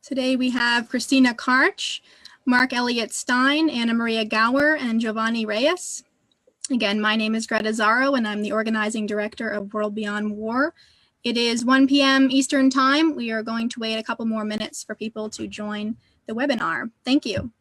Today we have Kristine Karch, Mark Elliott Stein, Maria Gower, and Giovanni Reyes. Again, my name is Greta Zarro, and I'm the organizing director of World Beyond War. It is 1 p.m. Eastern Time. We are going to wait a couple more minutes for people to join the webinar. Thank you.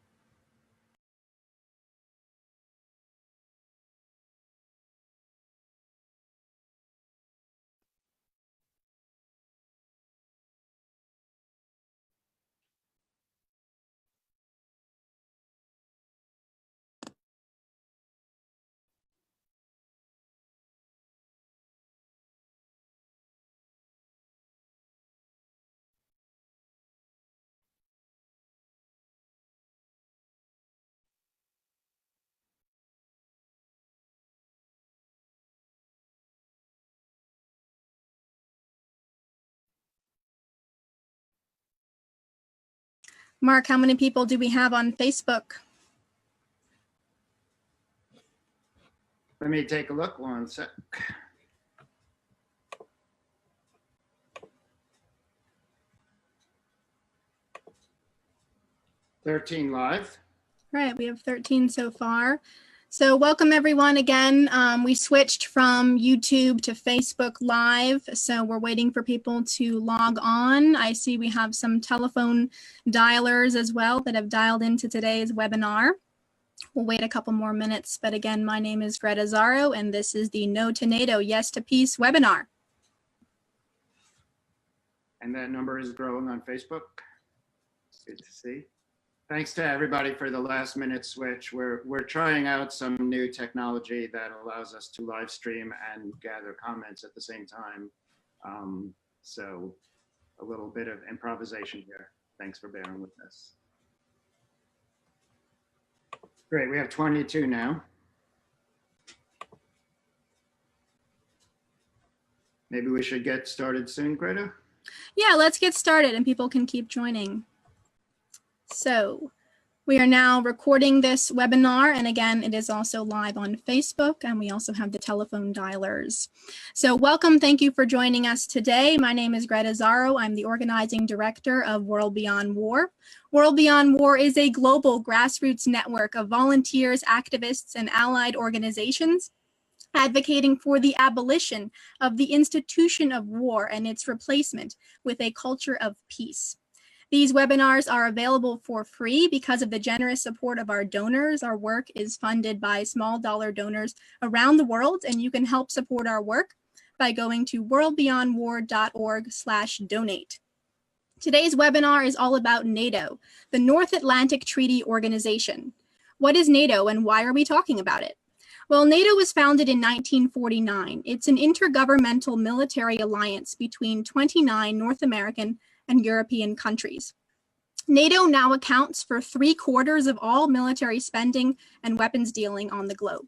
Mark, how many people do we have on Facebook? Let me take a look, one sec. $13 live. Right, we have 13 so far. So welcome everyone again. We switched from YouTube to Facebook Live, so we're waiting for people to log on. I see we have some telephone dialers as well that have dialed into today's webinar. We'll wait a couple more minutes, but again, my name is Greta Zarro, and this is the No to NATO, Yes to Peace webinar. And that number is growing on Facebook. Good to see. Thanks to everybody for the last minute switch. We're trying out some new technology that allows us to live stream and gather comments at the same time. So a little bit of improvisation here. Thanks for bearing with us. Great, we have 22 now. Maybe we should get started soon, Greta? Yeah, let's get started and people can keep joining. So we are now recording this webinar, and again, it is also live on Facebook, and we also have the telephone dialers. So welcome, thank you for joining us today. My name is Greta Zarro. I'm the organizing director of World Beyond War. World Beyond War is a global grassroots network of volunteers, activists, and allied organizations advocating for the abolition of the institution of war and its replacement with a culture of peace. These webinars are available for free because of the generous support of our donors. Our work is funded by small dollar donors around the world, and you can help support our work by going to WorldBeyondWar.org/donate. Today's webinar is all about NATO, the North Atlantic Treaty Organization. What is NATO and why are we talking about it? Well, NATO was founded in 1949. It's an intergovernmental military alliance between 29 North American and European countries. NATO now accounts for 3/4 of all military spending and weapons dealing on the globe.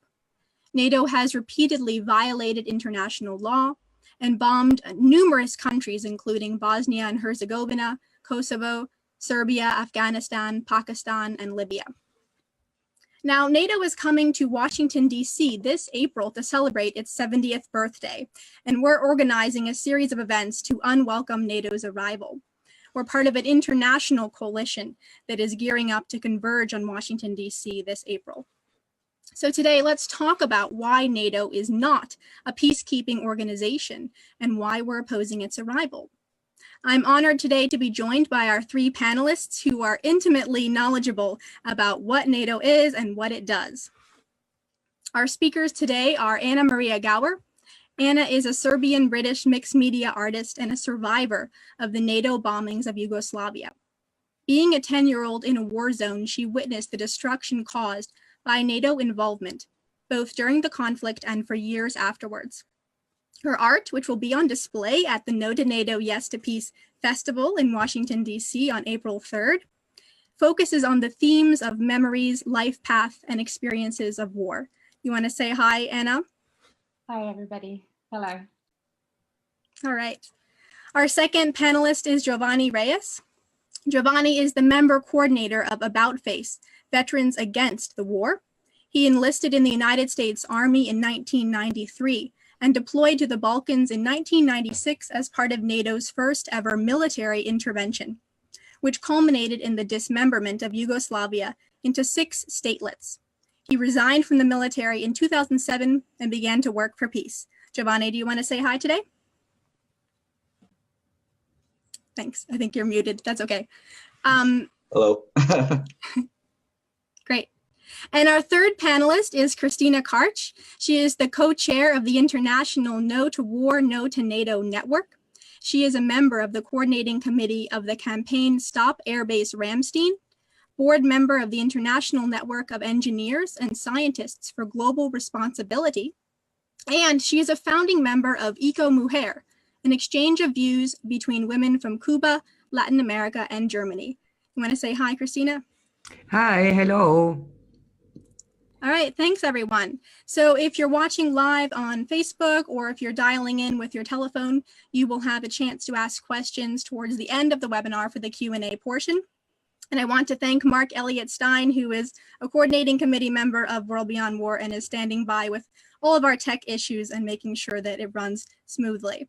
NATO has repeatedly violated international law and bombed numerous countries, including Bosnia and Herzegovina, Kosovo, Serbia, Afghanistan, Pakistan, and Libya. Now, NATO is coming to Washington, D.C. this April to celebrate its 70th birthday, and we're organizing a series of events to unwelcome NATO's arrival. We're part of an international coalition that is gearing up to converge on Washington, D.C. this April. So today, let's talk about why NATO is not a peacekeeping organization and why we're opposing its arrival. I'm honored today to be joined by our 3 panelists who are intimately knowledgeable about what NATO is and what it does. Our speakers today are Maria Gower. Anna is a Serbian-British mixed media artist and a survivor of the NATO bombings of Yugoslavia. Being a 10-year-old in a war zone, she witnessed the destruction caused by NATO involvement, both during the conflict and for years afterwards. Her art, which will be on display at the No to NATO, Yes to Peace Festival in Washington, D.C. on April 3rd, focuses on the themes of memories, life path, and experiences of war. You want to say hi, Anna? Hi, everybody. Hello. All right. Our second panelist is Giovanni Reyes. Giovanni is the member coordinator of About Face, Veterans Against the War. He enlisted in the United States Army in 1993 and deployed to the Balkans in 1996 as part of NATO's first ever military intervention. which culminated in the dismemberment of Yugoslavia into 6 statelets. He resigned from the military in 2007 and began to work for peace. Giovanni, do you want to say hi today? Thanks. I think you're muted. That's okay. Hello. Great. And our third panelist is Kristine Karch. She is the co-chair of the International No to War, No to NATO network. She is a member of the coordinating committee of the campaign Stop Airbase Ramstein, board member of the International Network of Engineers and Scientists for Global Responsibility, and she is a founding member of Eco Mujer, an exchange of views between women from Cuba, Latin America, and Germany. You want to say hi, Christina? Hi, hello. All right, thanks everyone. So if you're watching live on Facebook or if you're dialing in with your telephone, you will have a chance to ask questions towards the end of the webinar for the Q&A portion. And I want to thank Mark Elliott Stein, who is a coordinating committee member of World Beyond War and is standing by with all of our tech issues and making sure that it runs smoothly.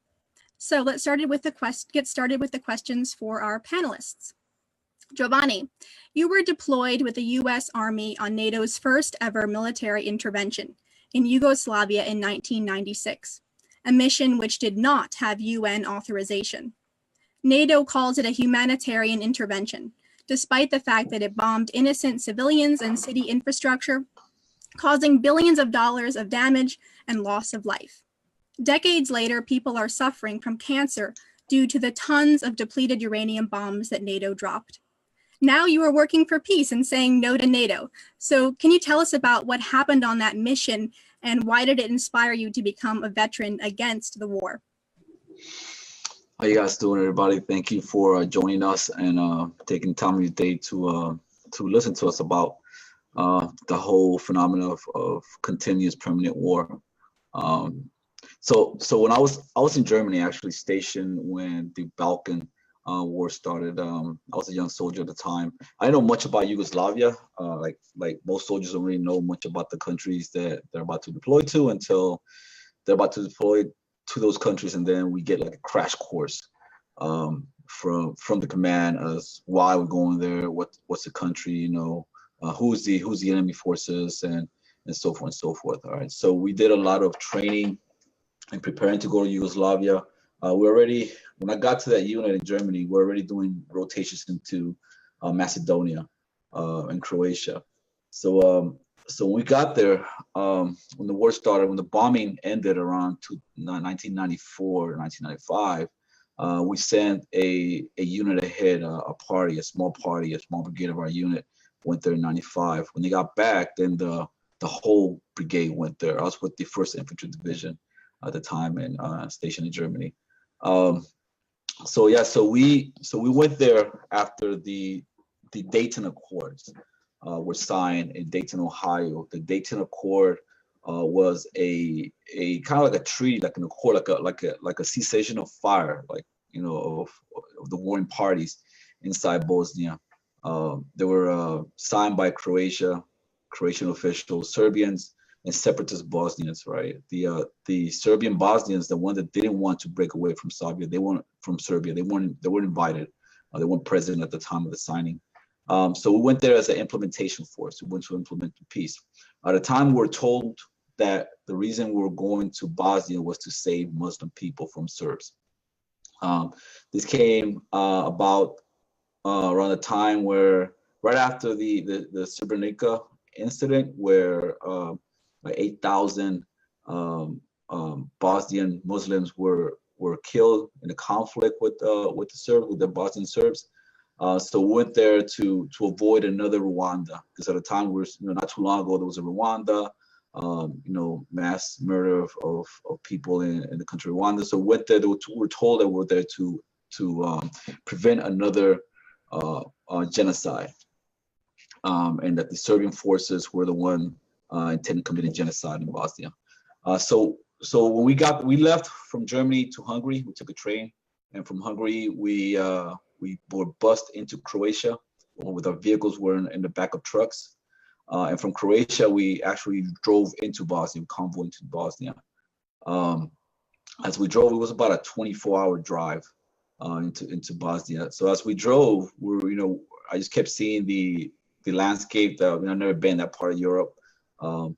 So let's get started with the questions for our panelists. Jovanni, you were deployed with the US Army on NATO's first ever military intervention in Yugoslavia in 1996, a mission which did not have UN authorization. NATO calls it a humanitarian intervention, despite the fact that it bombed innocent civilians and city infrastructure, causing billions of dollars of damage and loss of life. Decades later, people are suffering from cancer due to the tons of depleted uranium bombs that NATO dropped. Now you are working for peace and saying no to NATO. So can you tell us about what happened on that mission and why did it inspire you to become a veteran against the war? How you guys doing, everybody? Thank you for joining us and taking time of your day to listen to us about the whole phenomenon of continuous permanent war. So when I was in Germany, actually stationed when the Balkan war started. I was a young soldier at the time. I didn't know much about Yugoslavia. Like most soldiers don't really know much about the countries that they're about to deploy to until they're about to deploy to those countries, and then we get like a crash course from the command as why we're going there, what's the country, you know, who's the enemy forces, and so forth and so forth. All right. So we did a lot of training and preparing to go to Yugoslavia. When I got to that unit in Germany, we're already doing rotations into Macedonia and Croatia. So when we got there, when the war started, when the bombing ended around 1994, 1995, we sent a unit ahead, a small brigade of our unit went there in 95. When they got back, then the whole brigade went there. I was with the 1st Infantry Division at the time and stationed in Germany. So we went there after the Dayton Accords were signed in Dayton, Ohio. The Dayton Accord was a kind of like a treaty, like an accord, like a cessation of fire, like, you know, of the warring parties inside Bosnia. They were signed by Croatian officials, Serbians, and separatist Bosnians, right? The Serbian Bosnians, the one that didn't want to break away from Serbia, they weren't invited. They weren't present at the time of the signing. So we went there as an implementation force. We went to implement the peace. At the time, we were told that the reason we were going to Bosnia was to save Muslim people from Serbs. This came about around the time where, right after the Srebrenica incident, where 8,000 Bosnian Muslims were killed in a conflict with the Bosnian Serbs. So we went there to avoid another Rwanda, because at the time not too long ago there was a Rwanda, mass murder of people in the country of Rwanda. So we went there. We were told that we were there to prevent another genocide, and that the Serbian forces were the one intending committing genocide in Bosnia. So when we left from Germany to Hungary, we took a train, and from Hungary we were bussed into Croatia, with our vehicles were in the back of trucks, and from Croatia we actually drove into Bosnia, convoy into Bosnia. As we drove, it was about a 24-hour drive. into Bosnia. So as we drove, I just kept seeing the landscape that I've never been in that part of Europe. The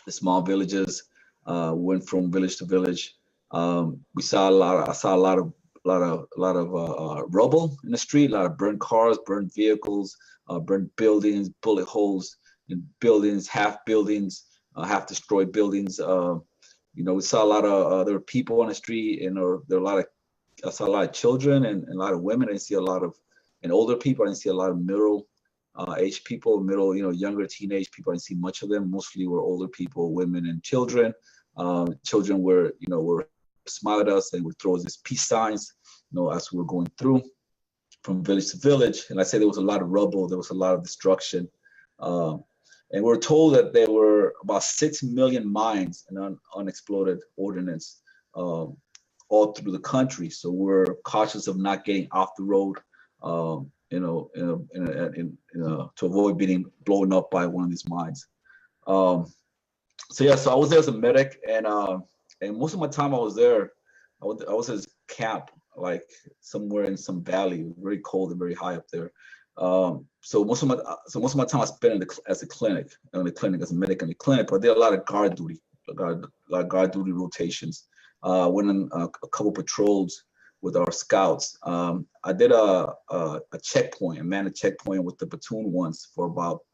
small villages, went from village to village. I saw a lot of rubble in the street, a lot of burned cars, burned vehicles, burned buildings, bullet holes in buildings, half destroyed buildings. We saw a lot of there were people on the street, and I saw a lot of children and a lot of women. I didn't see a lot of and older people. I didn't see a lot of middle age people, younger teenage people. I didn't see much of them. Mostly were older people, women and children. Children were smile at us and would throw us these peace signs, as we were going through from village to village. And I say there was a lot of rubble, there was a lot of destruction. And we're told that there were about 6 million mines and unexploded ordnance all through the country. So we're cautious of not getting off the road, to avoid being blown up by one of these mines. So I was there as a medic, and most of my time I was there, I was at this camp, like somewhere in some valley, very cold and very high up there. So most of my time I spent as a medic in the clinic, but I did a lot of guard duty, guard duty rotations. Went on a couple patrols with our scouts. I did a checkpoint, a checkpoint with the platoon once for about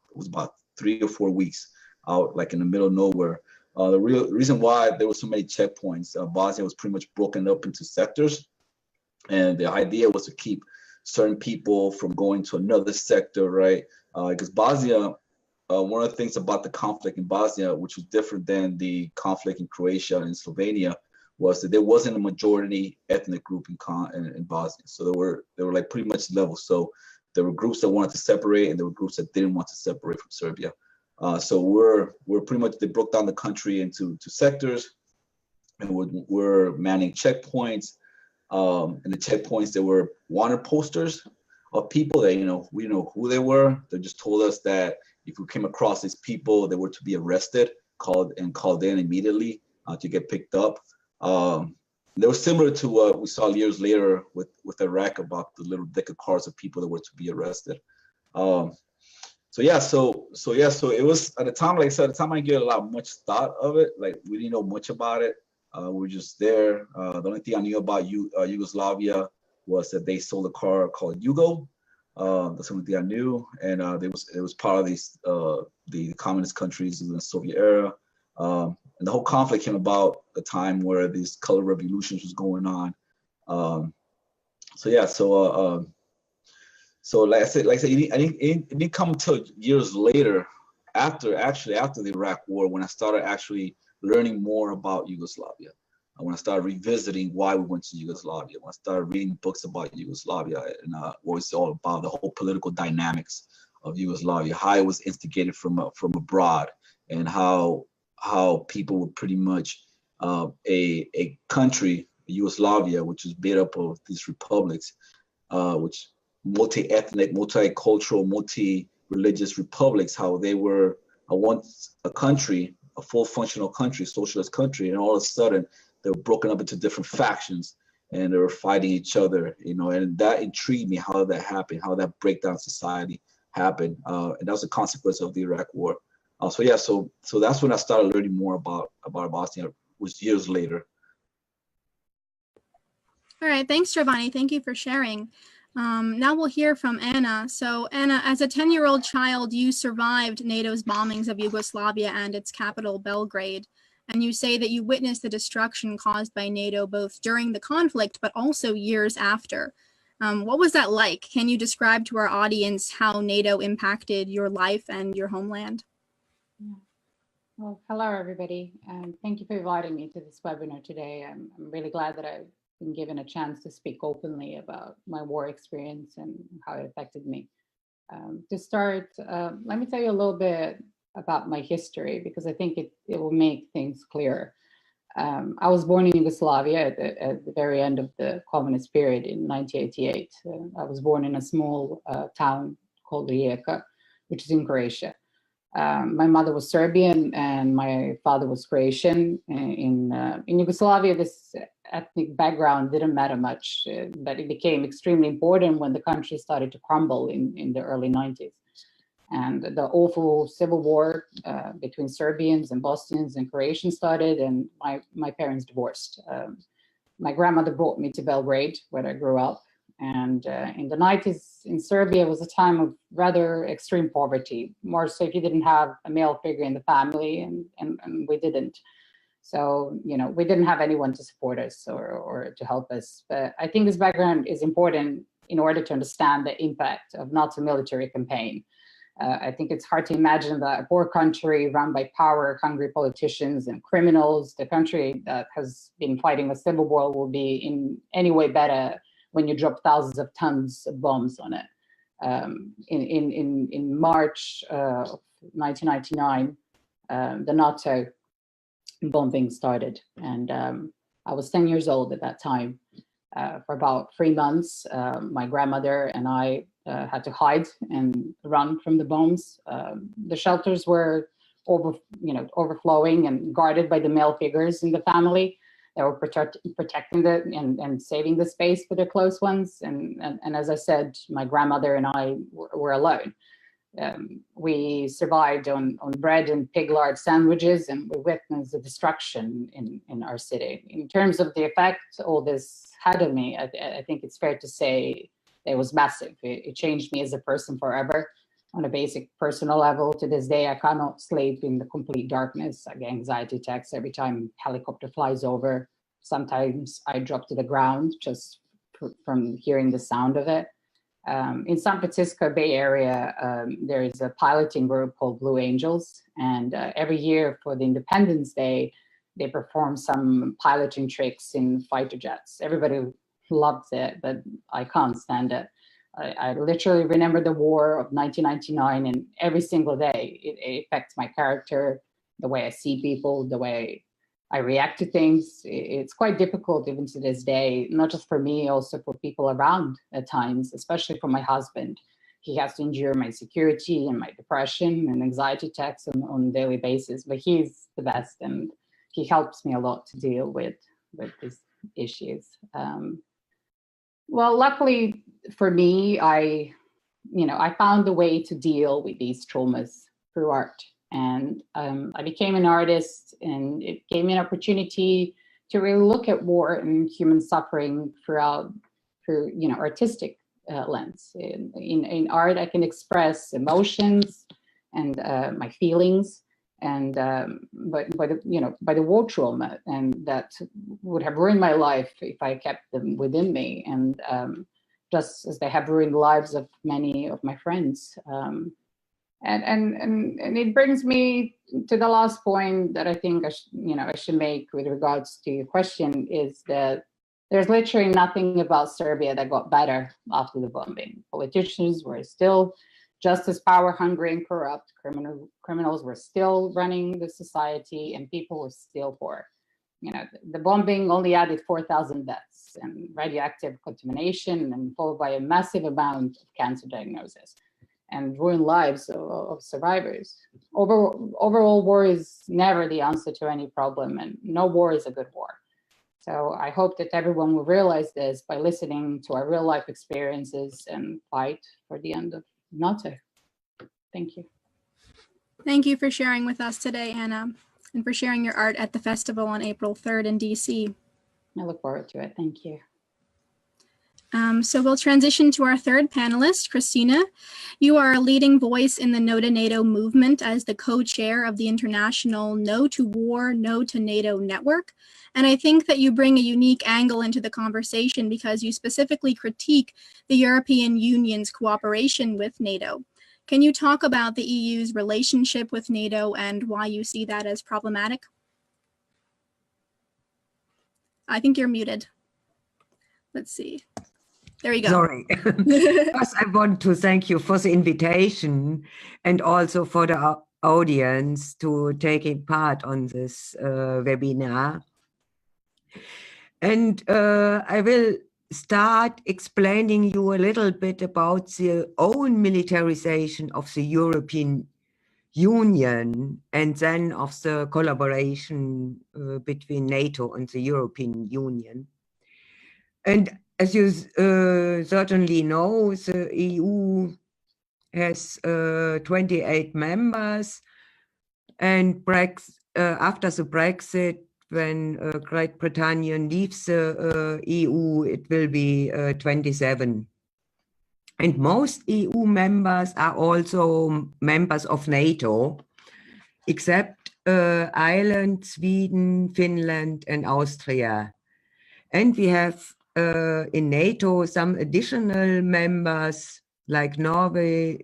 3 or 4 weeks out, like in the middle of nowhere. The real reason why there were so many checkpoints, Bosnia was pretty much broken up into sectors, and the idea was to keep certain people from going to another sector, right? Because Bosnia, one of the things about the conflict in Bosnia, which was different than the conflict in Croatia and Slovenia, was that there wasn't a majority ethnic group in Bosnia. So they were like pretty much level. So there were groups that wanted to separate, and there were groups that didn't want to separate from Serbia. So we're pretty much, they broke down the country into sectors, and we're manning checkpoints. And the checkpoints, there were wanted posters of people that we know who they were. They just told us that if we came across these people, they were to be arrested, called in immediately to get picked up. They were similar to what we saw years later with Iraq, about the little deck of cards of people that were to be arrested. So it was at the time, like I said, at the time I didn't get much thought of it. Like, we didn't know much about it. We were just there. The only thing I knew about Yugoslavia was that they sold a car called Yugo. That's the only thing I knew. And it was part of the communist countries in the Soviet era. And the whole conflict came about the time where these color revolutions was going on. So like I said, it didn't come until years later, after the Iraq War, when I started actually learning more about Yugoslavia. When I started revisiting why we went to Yugoslavia, when I started reading books about Yugoslavia, and what it's all about, the whole political dynamics of Yugoslavia, how it was instigated from abroad, and how people were pretty much a country, Yugoslavia, which was made up of these republics, which multi-ethnic, multicultural, multi-religious republics, how they were once a country, a full functional country, socialist country, and all of a sudden they were broken up into different factions, and they were fighting each other, and that intrigued me, how that happened, how that breakdown society happened, and that was a consequence of the Iraq War. So that's when I started learning more about Bosnia, was years later. All right, thanks, Giovanni. Thank you for sharing. Now we'll hear from Anna. So Anna, as a 10-year-old child, you survived NATO's bombings of Yugoslavia and its capital, Belgrade. And you say that you witnessed the destruction caused by NATO both during the conflict, but also years after. What was that like? Can you describe to our audience how NATO impacted your life and your homeland? Well, hello, everybody. Thank you for inviting me to this webinar today. I'm really glad that I've been given a chance to speak openly about my war experience and how it affected me. To start, let me tell you a little bit about my history, because I think it will make things clearer. I was born in Yugoslavia at the very end of the communist period in 1988. I was born in a small town called Rijeka, which is in Croatia. My mother was Serbian and my father was Croatian. In Yugoslavia, this ethnic background didn't matter much, but it became extremely important when the country started to crumble in the early 90s. And the awful civil war between Serbians and Bosnians and Croatians started, and my parents divorced. My grandmother brought me to Belgrade, where I grew up. And in the 90s in Serbia was a time of rather extreme poverty, more so if you didn't have a male figure in the family, and we didn't. So, you know, we didn't have anyone to support us or to help us. But I think this background is important in order to understand the impact of NATO military campaign. I think it's hard to imagine that a poor country run by power-hungry politicians and criminals, the country that has been fighting a civil war, will be in any way better when you drop thousands of tons of bombs on it. In March of 1999, the NATO bombing started, and I was 10 years old at that time. For about 3 months, my grandmother and I had to hide and run from the bombs. The shelters were overflowing and guarded by the male figures in the family. They were protecting and saving the space for their close ones. And as I said, my grandmother and I were alone. We survived on bread and pig lard sandwiches, and we witnessed the destruction in our city. In terms of the effect all this had on me, I think it's fair to say it was massive. It changed me as a person forever. On a basic personal level, to this day, I cannot sleep in the complete darkness. I get anxiety attacks every time a helicopter flies over. Sometimes I drop to the ground just from hearing the sound of it. In San Francisco Bay Area, there is a piloting group called Blue Angels. And every year for the Independence Day, they perform some piloting tricks in fighter jets. Everybody loves it, but I can't stand it. I literally remember the war of 1999, and every single day it affects my character, the way I see people, the way I react to things. It's quite difficult even to this day, not just for me, also for people around at times, especially for my husband. He has to endure my insecurity and my depression and anxiety attacks on a daily basis, but he's the best, and he helps me a lot to deal with these issues. Well, luckily for me, I found a way to deal with these traumas through art. And I became an artist, and it gave me an opportunity to really look at war and human suffering through artistic lens. In art, I can express emotions and my feelings, and by the war trauma, and that would have ruined my life if I kept them within me, and just as they have ruined the lives of many of my friends. And it brings me to the last point that I think I should make with regards to your question, is that there's literally nothing about Serbia that got better after the bombing. Politicians were still just as power hungry and corrupt. Criminals were still running the society, and people were still poor. The bombing only added 4,000 deaths and radioactive contamination, and followed by a massive amount of cancer diagnosis and ruined lives of survivors. Overall, war is never the answer to any problem, and no war is a good war. So I hope that everyone will realize this by listening to our real life experiences and fight for the end of NATO. Thank you. Thank you for sharing with us today, Anna, and for sharing your art at the festival on April 3rd in DC. I look forward to it. Thank you. So we'll transition to our third panelist, Kristine. You are a leading voice in the No to NATO movement as the co-chair of the international No to War, No to NATO network. And I think that you bring a unique angle into the conversation because you specifically critique the European Union's cooperation with NATO. Can you talk about the EU's relationship with NATO and why you see that as problematic? I think you're muted. Let's see. There you go. Sorry. First, I want to thank you for the invitation and also for the audience to taking part on this webinar. And I will start explaining you a little bit about the own militarization of the European Union and then of the collaboration between NATO and the European Union. And as you certainly know, the EU has 28 members, and after the Brexit, when Great Britain leaves the EU, it will be 27. And most EU members are also members of NATO, except Ireland, Sweden, Finland, and Austria. And we have in NATO some additional members like Norway,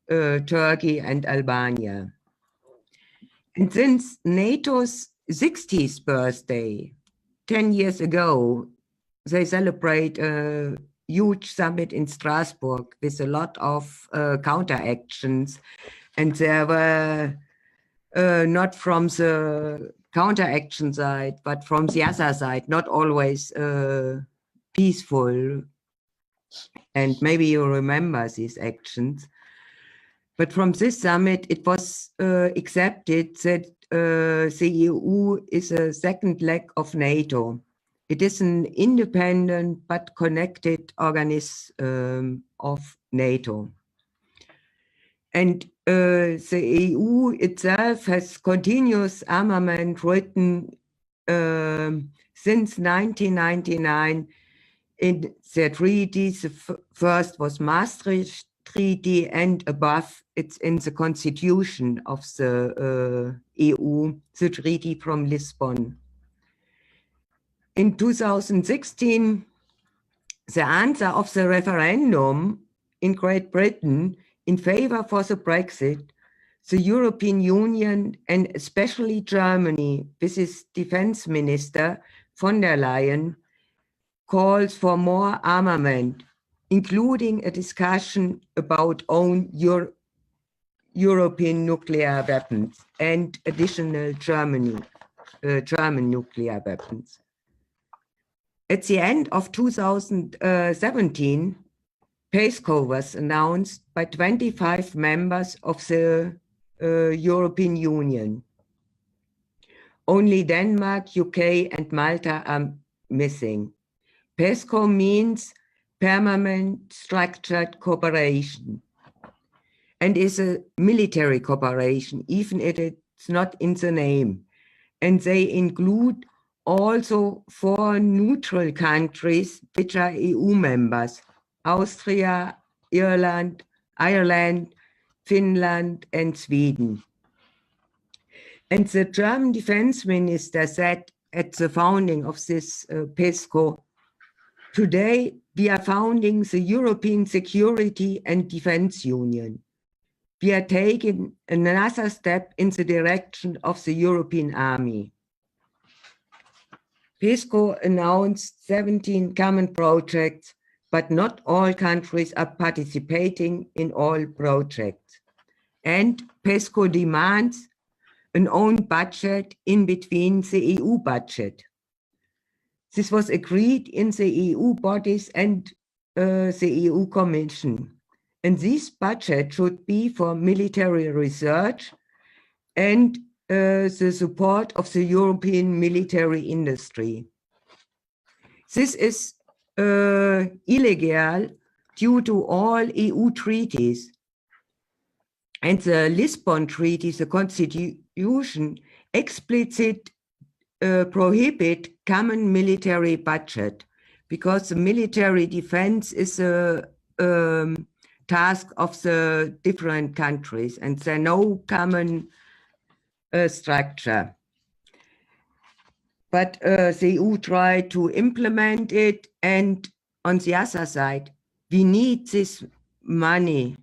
Turkey, and Albania. And since NATO's 60th birthday, 10 years ago, they celebrate a huge summit in Strasbourg with a lot of counteractions. And there were not from the counteraction side, but from the other side, not always peaceful. And maybe you remember these actions. But from this summit, it was accepted that the EU is a second leg of NATO. It is an independent but connected organism of NATO. And the EU itself has continuous armament written since 1999 in the treaties. The first was Maastricht Treaty, and above it's in the constitution of the EU, the Treaty from Lisbon. In 2016, the answer of the referendum in Great Britain in favor for the Brexit, the European Union and especially Germany, with its defense minister von der Leyen, calls for more armament, including a discussion about own European nuclear weapons and additional German nuclear weapons. At the end of 2017, PESCO was announced by 25 members of the European Union. Only Denmark, UK, and Malta are missing. PESCO means Permanent Structured Cooperation and is a military cooperation, even if it's not in the name. And they include also 4 neutral countries which are EU members: Austria, Ireland, Finland, and Sweden. And the German defense minister said at the founding of this PESCO, "Today we are founding the European Security and Defense Union. We are taking another step in the direction of the European Army." PESCO announced 17 common projects, but not all countries are participating in all projects. And PESCO demands an own budget in between the EU budget. This was agreed in the EU bodies and the EU Commission. And this budget should be for military research and the support of the European military industry. This is illegal due to all EU treaties. And the Lisbon Treaty, the Constitution, explicit prohibit common military budget, because the military defense is a task of the different countries, and there no common structure. But the EU tried to implement it, and on the other side, we need this money.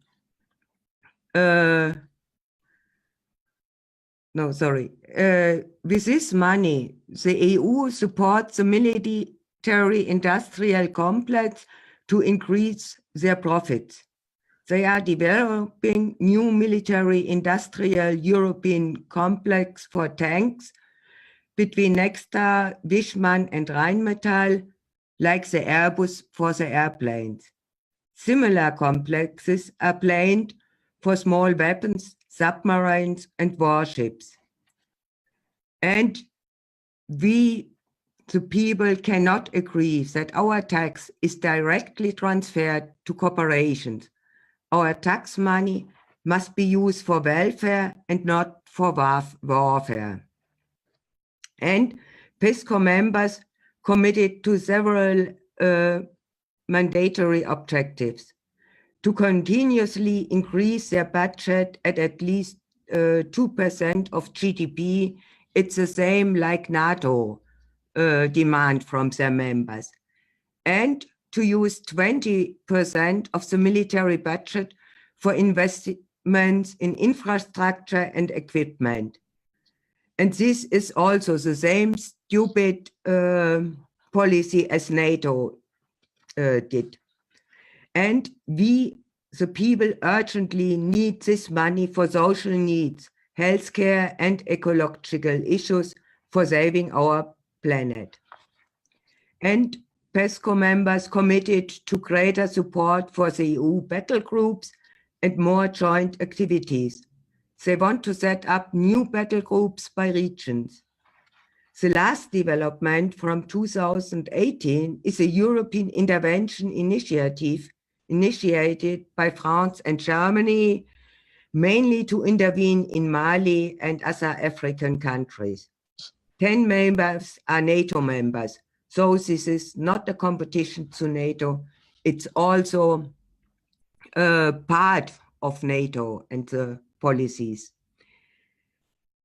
With this money, the EU supports the military industrial complex to increase their profits. They are developing new military industrial European complex for tanks between Nexta, Wichmann, and Rheinmetall, like the Airbus for the airplanes. Similar complexes are planned for small weapons submarines, and warships. And we, the people, cannot agree that our tax is directly transferred to corporations. Our tax money must be used for welfare and not for warfare. And PESCO members committed to several mandatory objectives: to continuously increase their budget at least 2% of GDP. It's the same like NATO demand from their members. And to use 20% of the military budget for investments in infrastructure and equipment. And this is also the same stupid policy as NATO did. And we, the people, urgently need this money for social needs, healthcare, and ecological issues for saving our planet. And PESCO members committed to greater support for the EU battle groups and more joint activities. They want to set up new battle groups by regions. The last development from 2018 is a European intervention initiative initiated by France and Germany, mainly to intervene in Mali and other African countries. 10 members are NATO members, so this is not a competition to NATO. It's also part of NATO and the policies.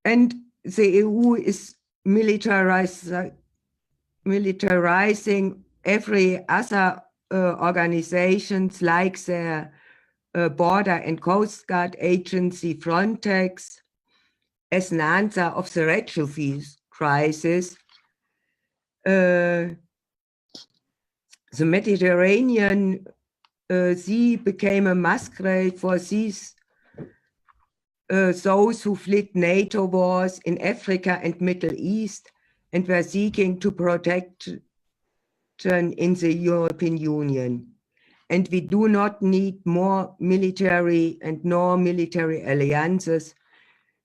And the EU is militarizing every other organizations like the Border and Coast Guard Agency Frontex as an answer of the refugees crisis. The Mediterranean Sea became a masquerade for these those who fled NATO wars in Africa and Middle East and were seeking to protection in the European Union. And we do not need more military and nor military alliances.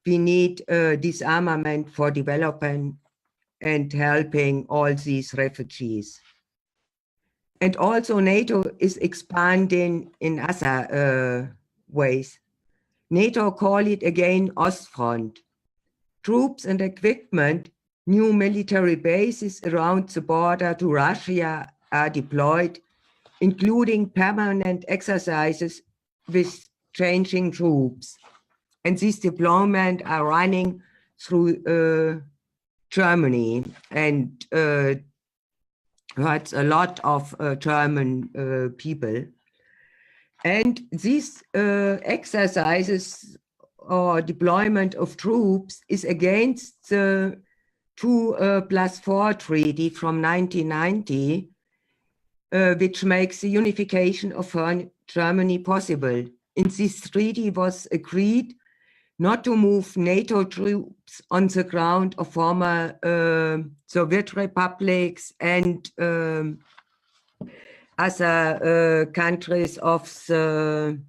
We need disarmament for development and helping all these refugees. And also NATO is expanding in other ways. NATO call it again Ostfront. Troops and equipment, new military bases around the border to Russia are deployed, including permanent exercises with changing troops. And these deployments are running through Germany and hurts a lot of German people. And these exercises or deployment of troops is against the 2+4 treaty from 1990, which makes the unification of Germany possible. In this treaty was agreed not to move NATO troops on the ground of former Soviet republics and other countries of the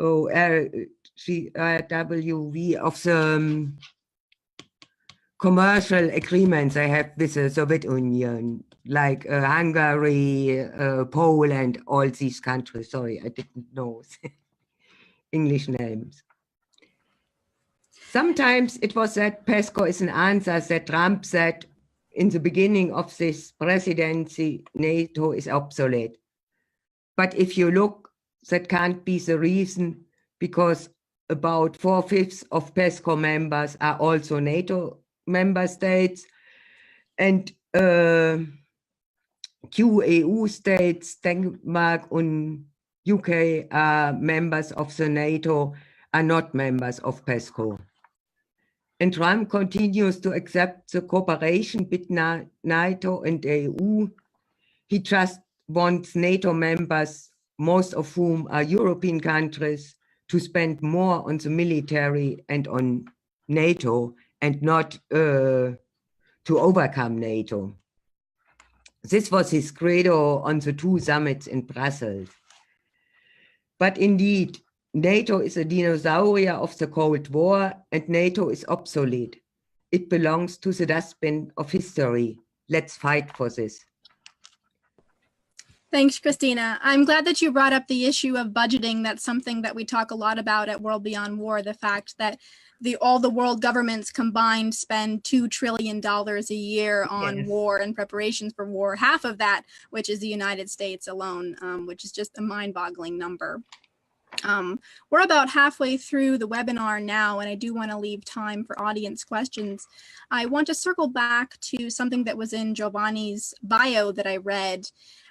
RWV, of the commercial agreements I have with the Soviet Union, like Hungary, Poland, all these countries. Sorry, I didn't know English names. Sometimes it was that PESCO is an answer that Trump said in the beginning of this presidency, NATO is obsolete. But if you look, that can't be the reason, because about 4/5 of PESCO members are also NATO member states, and EU states, Denmark and UK are members of the NATO, are not members of PESCO. And Trump continues to accept the cooperation between NATO and EU. He just wants NATO members, most of whom are European countries, to spend more on the military and on NATO and not to overcome NATO. This was his credo on the 2 summits in Brussels. But indeed, NATO is a dinosaur of the Cold War, and NATO is obsolete. It belongs to the dustbin of history. Let's fight for this. Thanks, Christina. I'm glad that you brought up the issue of budgeting. That's something that we talk a lot about at World Beyond War, the fact that all the world governments combined spend $2 trillion a year on Yes. war and preparations for war. Half of that, which is the United States alone, which is just a mind-boggling number. We're about halfway through the webinar now, and I do want to leave time for audience questions. I want to circle back to something that was in Giovanni's bio that I read.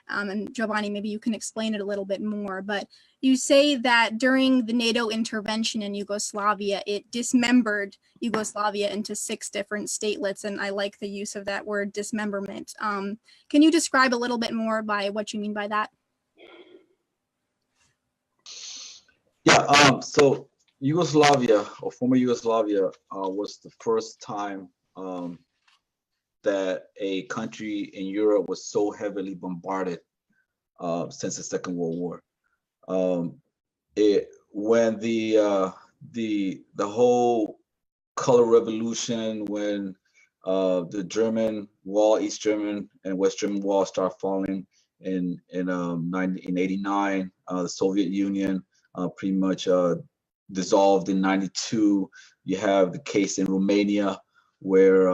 And Jovanni, maybe you can explain it a little bit more, but you say that during the NATO intervention in Yugoslavia, it dismembered Yugoslavia into 6 different statelets, and I like the use of that word dismemberment. Can you describe a little bit more by what you mean by that? Yeah, so Yugoslavia, or former Yugoslavia, was the first time that a country in Europe was so heavily bombarded since the Second World War. When the whole color revolution, when the German wall, East German and West German wall start falling in 1989, the Soviet Union pretty much dissolved in 92. You have the case in Romania where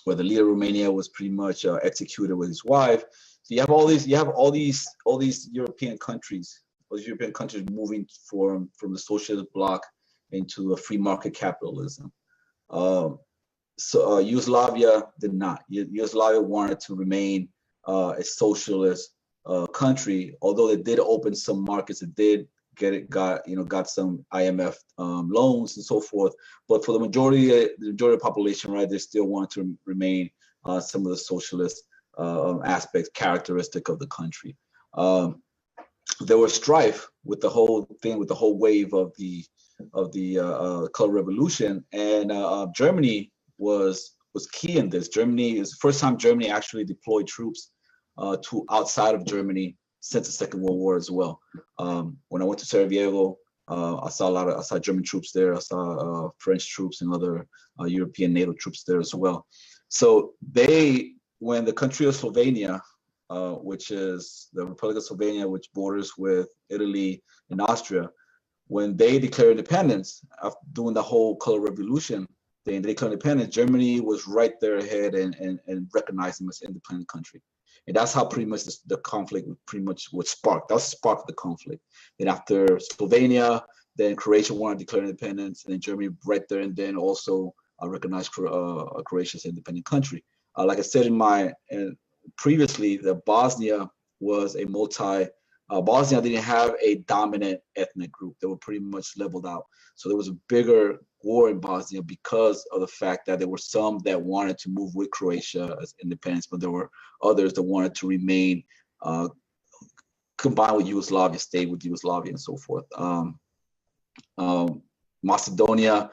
the leader of Romania was pretty much executed with his wife. So you have all these European countries, moving from the socialist bloc into a free market capitalism. So Yugoslavia did not. Yugoslavia wanted to remain a socialist country, although it did open some markets. It did got some IMF loans and so forth. But for the majority of the population, right, they still want to remain some of the socialist aspects, characteristic of the country. There was strife with the whole thing, with the whole wave of the color revolution, and Germany was key in this. Germany is the first time Germany actually deployed troops to outside of Germany since the Second World War as well. When I went to Sarajevo, I saw German troops there. I saw French troops and other European NATO troops there as well. So when the country of Slovenia, which is the Republic of Slovenia, which borders with Italy and Austria, when they declared independence after doing the whole color revolution, they declared independence, Germany was right there ahead and recognized them as an independent country. And that's how pretty much the conflict pretty much was sparked. That was the spark of the conflict. Then after Slovenia, then Croatia wanted to declare independence, and then Germany right there and then also recognized Croatia as an independent country. Like I said previously, the Bosnia was a Bosnia didn't have a dominant ethnic group. They were pretty much leveled out. So there was a bigger war in Bosnia because of the fact that there were some that wanted to move with Croatia as independence, but there were others that wanted to remain combined with Yugoslavia, stay with Yugoslavia and so forth. Macedonia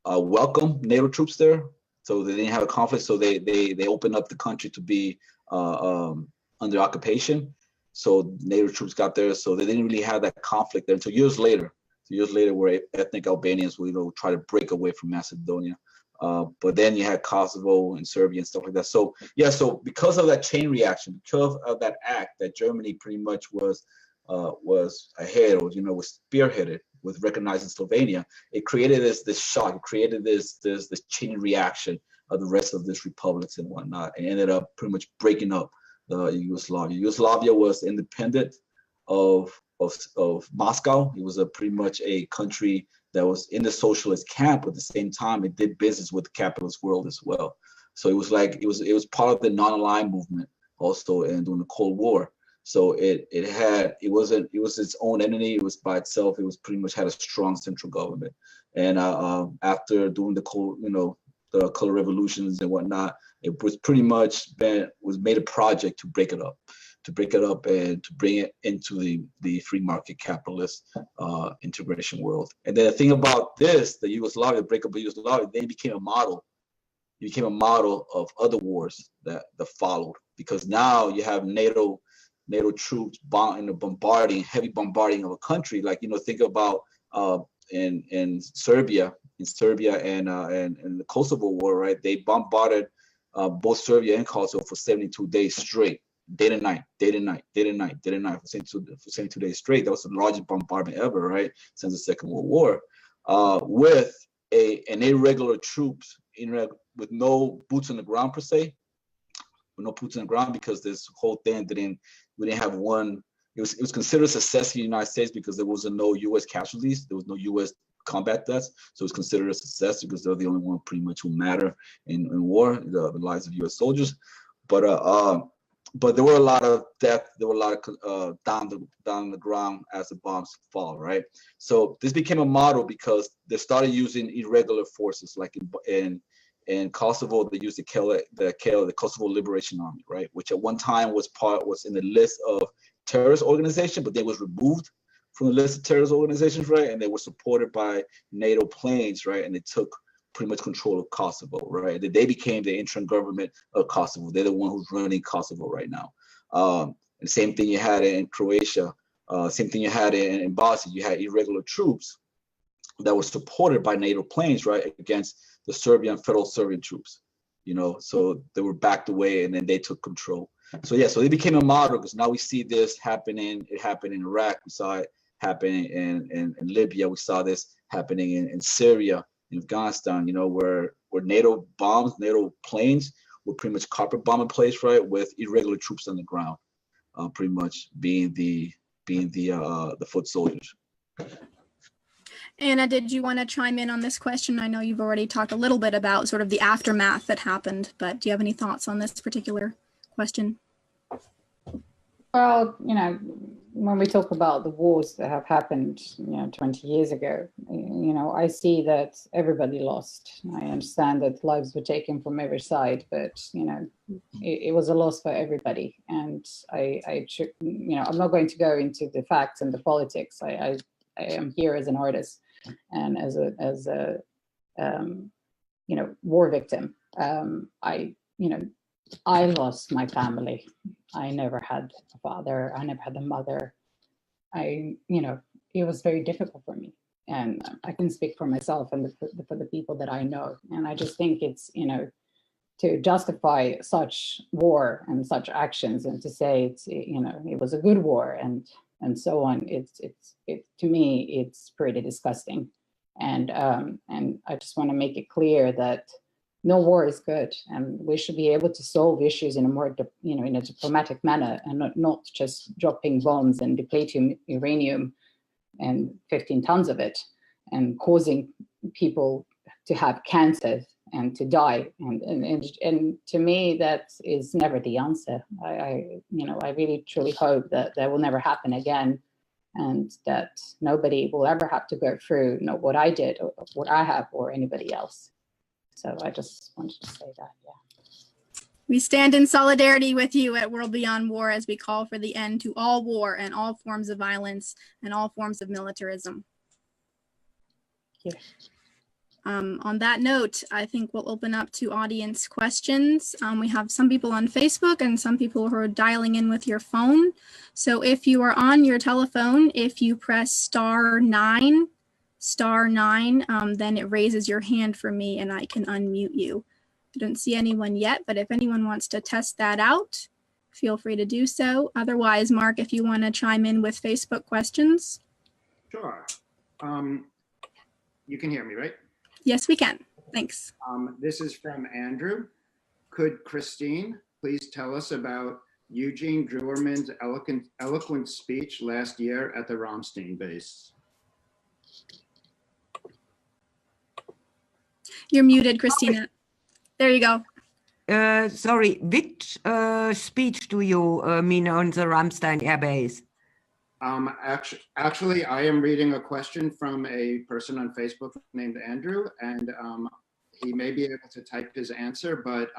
welcomed NATO troops there, so they didn't have a conflict. So they opened up the country to be under occupation. So NATO troops got there, so they didn't really have that conflict there until years later. Where ethnic Albanians will try to break away from Macedonia. But then you had Kosovo and Serbia and stuff like that. So yeah, so because of that chain reaction, because of that act that Germany pretty much was ahead, or was spearheaded with recognizing Slovenia, it created this shock. It created this chain reaction of the rest of these republics and whatnot, and ended up pretty much breaking up Yugoslavia. Yugoslavia was independent of Moscow. It was pretty much a country that was in the socialist camp, but at the same time it did business with the capitalist world as well. So it was like it was part of the non-aligned movement also, and during the Cold War. So it was its own entity. It was by itself. It was pretty much had a strong central government. And after doing the color revolutions and whatnot, it was pretty much made a project to break it up and to bring it into the free market capitalist integration world. And then the thing about this, the breakup of Yugoslavia, they became a model. It became a model of other wars that followed, because now you have NATO NATO troops heavy bombarding of a country. Like, think about in Serbia and the Kosovo war, right? They bombarded both Serbia and Kosovo for 72 days straight, day and night for 72 days straight. That was the largest bombardment ever, right, since the Second World War, with an irregular troops with no boots on the ground per se, with no boots on the ground, because this whole thing we didn't have one. It was considered a success in the United States because there was no U.S. casualties, there was no U.S. combat deaths, so it was considered a success because they're the only one pretty much who matter in war, the lives of U.S. soldiers. But there were a lot of death, there were a lot of down the ground as the bombs fall, right? So this became a model because they started using irregular forces, like in Kosovo, they used the Kosovo Liberation Army, right? Which at one time was in the list of terrorist organization, but they was removed from the list of terrorist organizations, right? And they were supported by NATO planes, right? And they took pretty much control of Kosovo, right? They became the interim government of Kosovo. They're the one who's running Kosovo right now. And the same thing you had in Croatia, same thing you had in Bosnia. You had irregular troops that were supported by NATO planes, right, against the federal Serbian troops, so they were backed away and then they took control. So they became a model because now we see this happening. It happened in Iraq. We saw it happening in Libya. We saw this happening in Syria, in Afghanistan, where NATO planes were pretty much carpet bombing place, right, with irregular troops on the ground, pretty much being the foot soldiers. Anna, did you want to chime in on this question? I know you've already talked a little bit about sort of the aftermath that happened, but do you have any thoughts on this particular question? Well, when we talk about the wars that have happened, 20 years ago, I see that everybody lost. I understand that lives were taken from every side, but, it was a loss for everybody. And I'm not going to go into the facts and the politics. I am here as an artist and as a war victim. I lost my family. I never had a father. I never had a mother. It was very difficult for me. And I can speak for myself and for the people that I know. And I just think it's, to justify such war and such actions and to say it's, it was a good war and so on, to me, it's pretty disgusting. And I just want to make it clear that no war is good, and we should be able to solve issues in a more, in a diplomatic manner, and not just dropping bombs and depleting uranium and 15 tons of it, and causing people to have cancer and to die. And to me, that is never the answer. I really truly hope that that will never happen again, and that nobody will ever have to go through what I did or what I have or anybody else. So I just wanted to say that, yeah. We stand in solidarity with you at World Beyond War as we call for the end to all war and all forms of violence and all forms of militarism. Yeah. On that note, I think we'll open up to audience questions. We have some people on Facebook and some people who are dialing in with your phone. So if you are on your telephone, if you press *9, then it raises your hand for me and I can unmute you. I don't see anyone yet, but if anyone wants to test that out, feel free to do so. Otherwise, Mark, if you want to chime in with Facebook questions. Sure. You can hear me, right? Yes, we can. Thanks. This is from Andrew. Could Kristine please tell us about Eugene Druerman's eloquent speech last year at the Ramstein base? You're muted, Christina. There you go. Sorry, which speech do you mean on the Ramstein Air Base? Actually, I am reading a question from a person on Facebook named Andrew, and he may be able to type his answer, but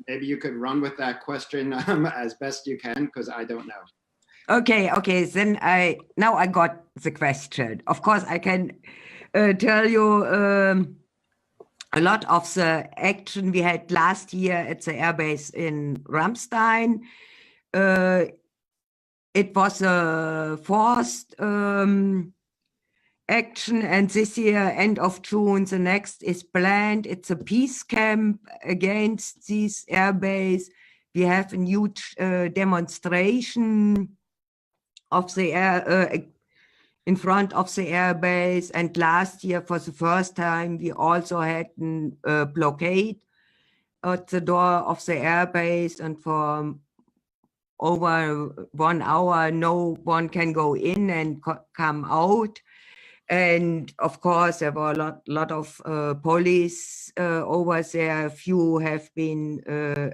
maybe you could run with that question as best you can, because I don't know. Okay, then now I got the question. Of course, I can tell you a lot of the action we had last year at the airbase in Ramstein. it was a forced action, and this year, end of June, the next is planned. It's a peace camp against these airbase. We have a huge demonstration of the air in front of the airbase, and last year, for the first time, we also had a blockade at the door of the airbase, and for over 1 hour, no one can go in and come out. And of course, there were a lot of police over there. A few have been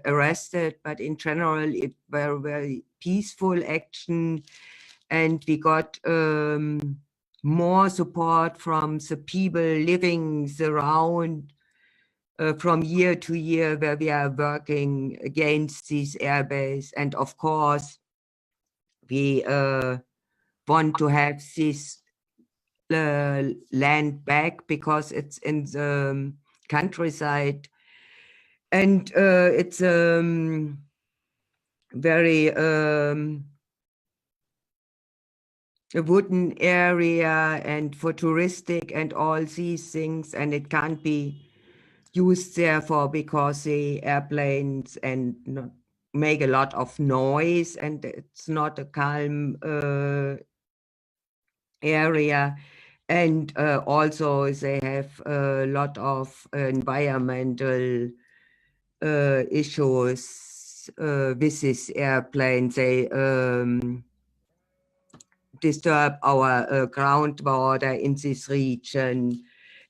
arrested, but in general, it were very peaceful action. And we got more support from the people living around from year to year, where we are working against these airbase. And of course, we want to have this land back, because it's in the countryside, and it's very a wooden area and for touristic and all these things, and it can't be used therefore because the airplanes and make a lot of noise, and it's not a calm area. And also they have a lot of environmental issues with these airplanes. They disturb our groundwater in this region,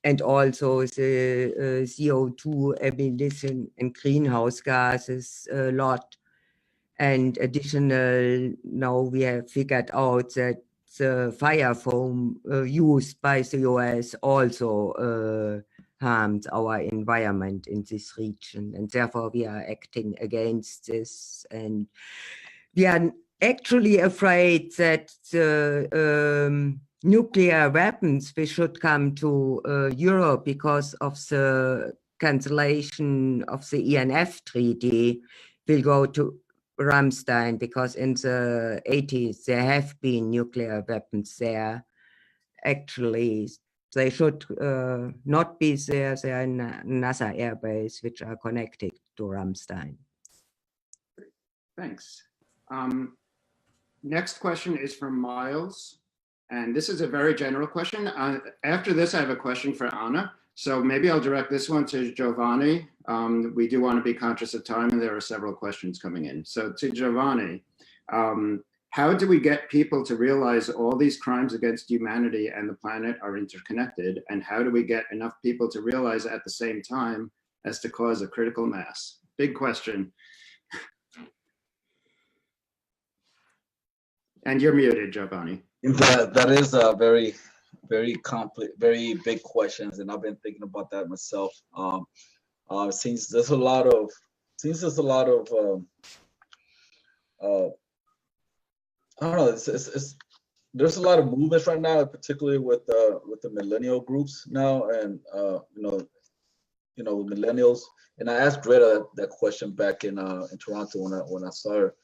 and also the CO2 emission and greenhouse gases a lot. And additional, now we have figured out that the fire foam used by the US also harms our environment in this region, and therefore we are acting against this. And we are actually afraid that the nuclear weapons which should come to Europe because of the cancellation of the ENF treaty will go to Ramstein, because in the 80s there have been nuclear weapons there. Actually, they should not be there. They are in another airbase which are connected to Ramstein. Thanks. Next question is from Miles, and this is a very general question. After this, I have a question for Anna. So maybe I'll direct this one to Jovanni. We do want to be conscious of time, and there are several questions coming in. So to Jovanni, how do we get people to realize all these crimes against humanity and the planet are interconnected? And how do we get enough people to realize at the same time as to cause a critical mass? Big question. And you're muted, Giovanni. That is a very complex, very big questions, and I've been thinking about that myself. Since there's a lot of, I don't know, there's a lot of movements right now, particularly with the millennial groups now, and millennials. And I asked Greta that question back in Toronto when I saw her.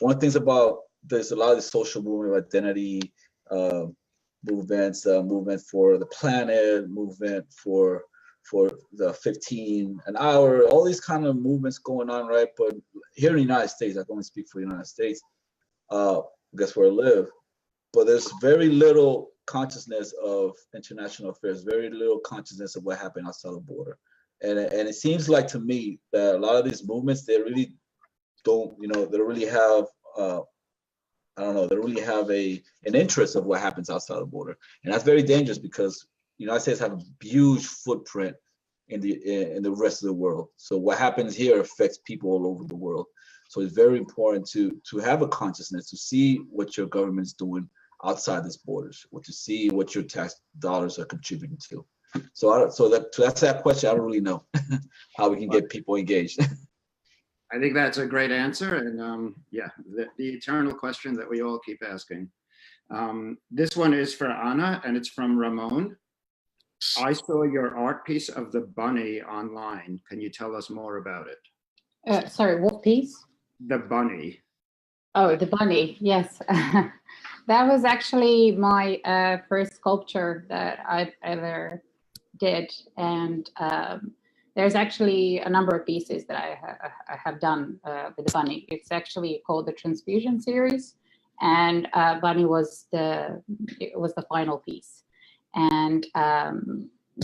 One of the things about there's a lot of the social movement, identity movements, movement for the planet, movement for the 15 an hour, all these kind of movements going on, right? But here in the United States, I can only speak for the United States, that's where I live, but there's very little consciousness of international affairs, very little consciousness of what happened outside the border. And it seems like to me that a lot of these movements, they really don't, they don't really have, they really have an interest of what happens outside the border. And that's very dangerous, because the United States have a huge footprint in the rest of the world. So what happens here affects people all over the world. So it's very important to have a consciousness, to see what your government's doing outside these borders, or to see what your tax dollars are contributing to. So that's that question. I don't really know how we can get people engaged. I think that's a great answer, and yeah, the eternal question that we all keep asking. This one is for Anna, and it's from Ramon. I saw your art piece of the bunny online. Can you tell us more about it? Sorry, what piece? The bunny. Oh, the bunny, yes. That was actually my first sculpture that I ever did. And there's actually a number of pieces that I have done with the bunny. It's actually called the Transfusion series. And bunny was the final piece. And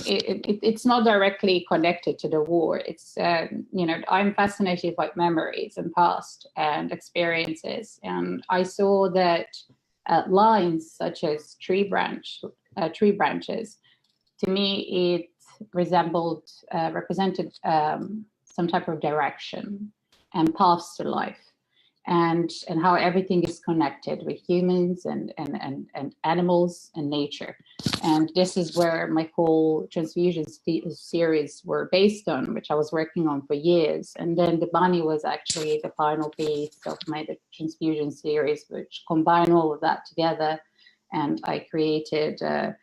it's not directly connected to the war. It's, you know, I'm fascinated by memories and past and experiences. And I saw that lines such as tree branches, to me, it represented some type of direction and paths to life. And how everything is connected with humans and animals and nature. And this is where my whole transfusion series were based on, which I was working on for years. And then the bunny was actually the final piece of my transfusion series, which combined all of that together. And I created a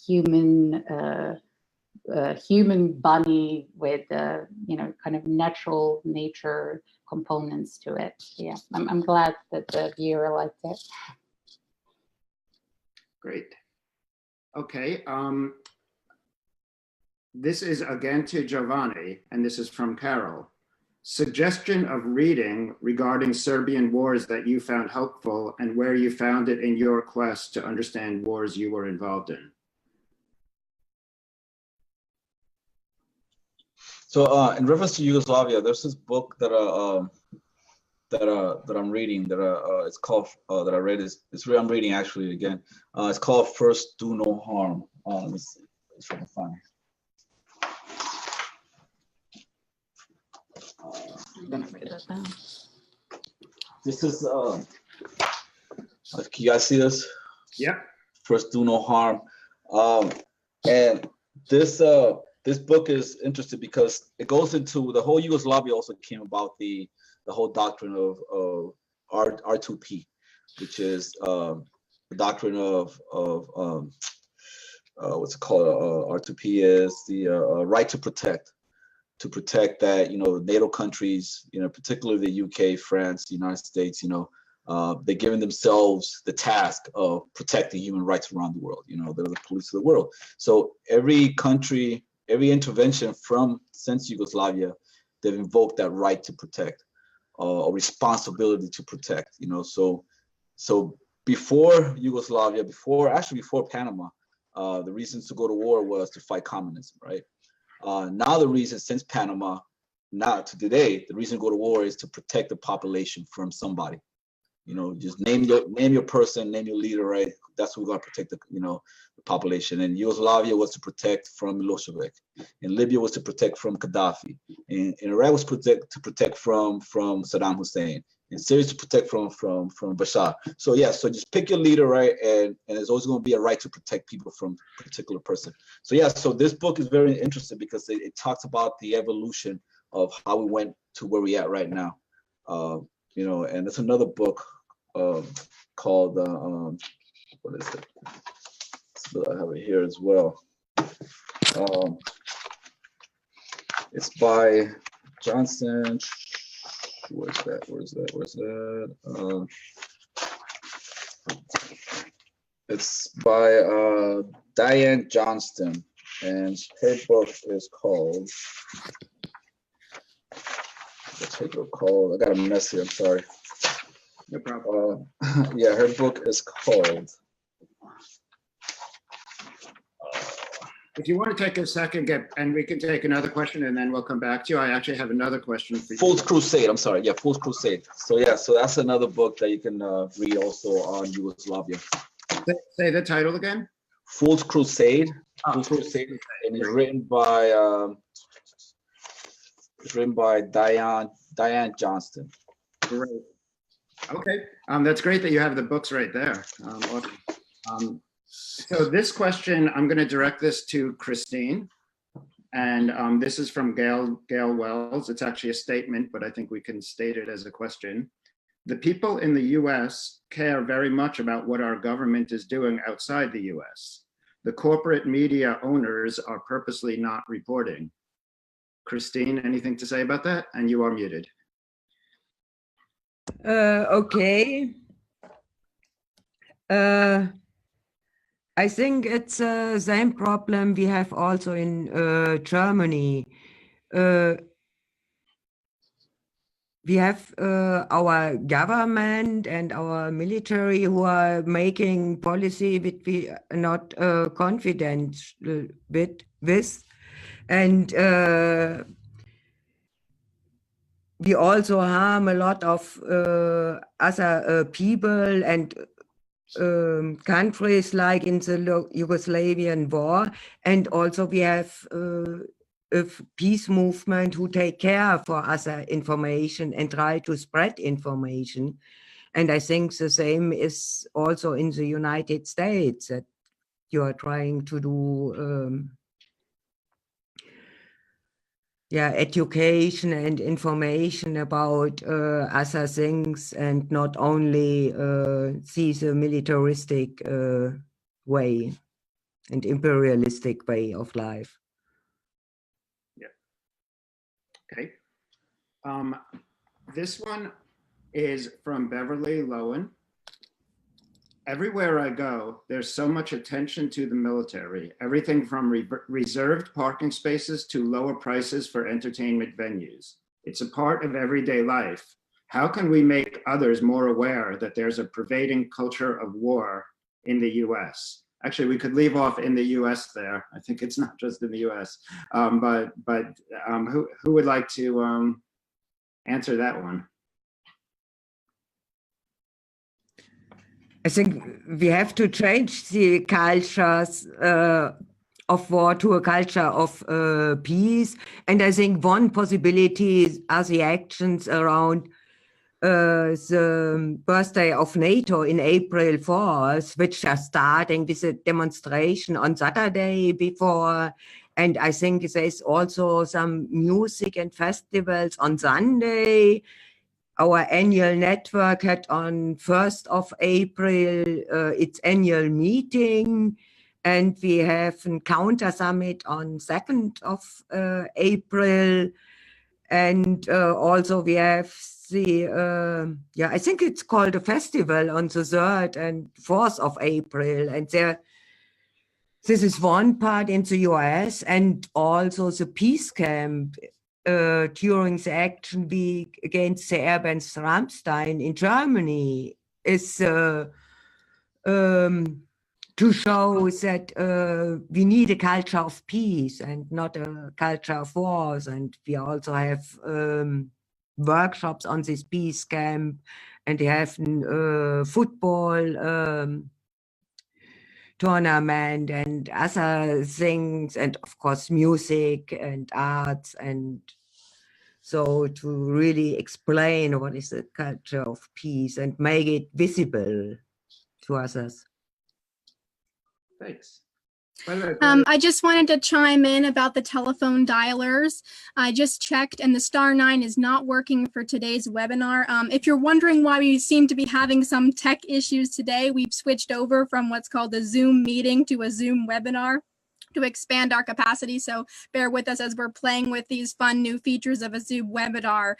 human bunny with, you know, kind of natural nature components to it. Yeah, I'm glad that the viewer liked it. Great. Okay. This is again to Jovanni, and this is from Carol. Suggestion of reading regarding Serbian wars that you found helpful and where you found it in your quest to understand wars you were involved in. So in reference to Yugoslavia, there's this book that I'm reading that it's called that I read I'm reading actually again. It's called First Do No Harm. Let me see. Let's try to find it. This is can you guys see this? Yep. First Do No Harm. And this book is interesting because it goes into the whole Yugoslavia also came about the whole doctrine of R2P, which is the doctrine of what's it called? R2P is the right to protect that, you know, NATO countries, you know, particularly the UK, France, the United States, you know, they're giving themselves the task of protecting human rights around the world. You know, they're the police of the world. So every country, every intervention since Yugoslavia, they've invoked that right to protect, or responsibility to protect. You know, so before Yugoslavia, before Panama, the reasons to go to war was to fight communism, right? Now the reason since Panama, now to today, the reason to go to war is to protect the population from somebody. You know, just name your person, name your leader, right? That's who we're gonna protect the population. And Yugoslavia was to protect from Milosevic, and Libya was to protect from Gaddafi, and Iraq was to protect from Saddam Hussein, and Syria to protect from Bashar. So yeah, so just pick your leader, right? And there's always going to be a right to protect people from a particular person. So yeah, so this book is very interesting because it talks about the evolution of how we went to where we at right now. You know, and it's another book called what is it? I have it here as well. It's by Johnson. Where's that? It's by Diane Johnston, and her book is called. I got a mess here. I'm sorry. No problem. Yeah, her book is called. If you want to take a second, and we can take another question, and then we'll come back to you. I actually have another question for you. Fool's Crusade. I'm sorry. Yeah, Fool's Crusade. So yeah, so that's another book that you can read also on Yugoslavia. Say the title again. Fool's Crusade. Fool's Crusade, and it's written by Diane Johnston. Great. Okay, that's great that you have the books right there. Awesome. So this question, I'm going to direct this to Kristine, and this is from Gail Wells. It's actually a statement, but I think we can state it as a question. The people in the US care very much about what our government is doing outside the US. The corporate media owners are purposely not reporting. Kristine, anything to say about that? And you are muted. Okay. I think it's the same problem we have also in Germany. We have our government and our military who are making policy which we are not confident with. And we also harm a lot of other people and countries like in the Yugoslavian war. And also we have a peace movement who take care for other information and try to spread information. And I think the same is also in the United States, that you are trying to do education and information about other things, and not only see the militaristic way and imperialistic way of life. Yeah. Okay. This one is from Beverly Lowen. Everywhere I go, there's so much attention to the military, everything from reserved parking spaces to lower prices for entertainment venues. It's a part of everyday life. How can we make others more aware that there's a pervading culture of war in the US? Actually, we could leave off in the US there. I think it's not just in the US, but who would like to answer that one? I think we have to change the cultures of war to a culture of peace. And I think one possibility are the actions around the birthday of NATO in April 4th, which are starting with a demonstration on Saturday before. And I think there's also some music and festivals on Sunday. Our annual network had on 1st of April its annual meeting, and we have a counter summit on 2nd of April. And also we have the, I think it's called a festival on the 3rd and 4th of April. And this is one part in the US, and also the peace camp during the action week against the Airbands Rammstein in Germany is to show that we need a culture of peace and not a culture of wars. And we also have workshops on this peace camp, and they have football tournament and other things, and of course music and arts, and so to really explain what is the culture of peace and make it visible to others. Thanks. I just wanted to chime in about the telephone dialers. I just checked and the *9 is not working for today's webinar. If you're wondering why we seem to be having some tech issues today, we've switched over from what's called a Zoom meeting to a Zoom webinar to expand our capacity. So bear with us as we're playing with these fun new features of a Zoom webinar.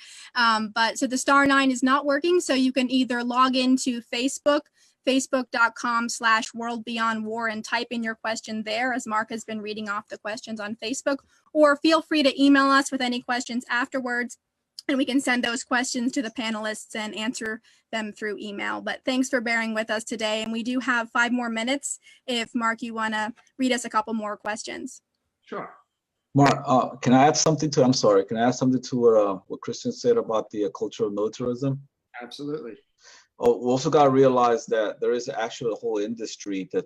So the *9 is not working. So you can either log into Facebook.com/WorldBeyondWar and type in your question there, as Mark has been reading off the questions on Facebook, or feel free to email us with any questions afterwards, and we can send those questions to the panelists and answer them through email. But thanks for bearing with us today. And we do have 5 more minutes. If Mark, you want to read us a couple more questions. Sure. Mark, can I add something to, I'm sorry, can I add something to what Kristine said about the culture of militarism? Absolutely. Oh, we also got to realize that there is actually a whole industry to